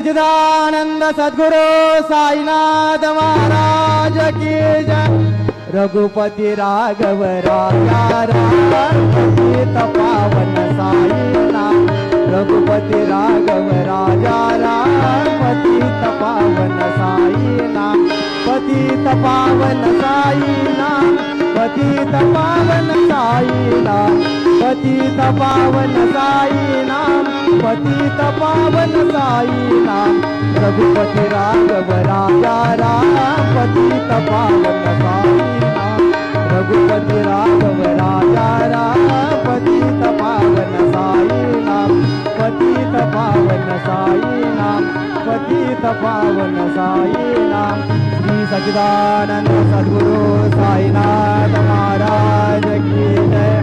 सच्चिदानंद सद्गुरु साईनाथ महाराज की जय। रघुपति राघव राजा राम पतित पावन साईनाथ। रघुपति राघव राजा राम पतित पावन साईनाथ। पतित पावन साईनाथ। पतित पावन साईनाथ। पतित पावन साईनाथ। पतित पावन साईनाथ। रघुपति राघव राजा राम पतित पावन साईनाथ। रघुपति राघव राजा राम पतित पावन साईनाथ। पतित पावन साईनाथ। पतित पावन साईनाथ। श्री सच्चिदानंद सद्गुरु साईनाथ महाराज की जय।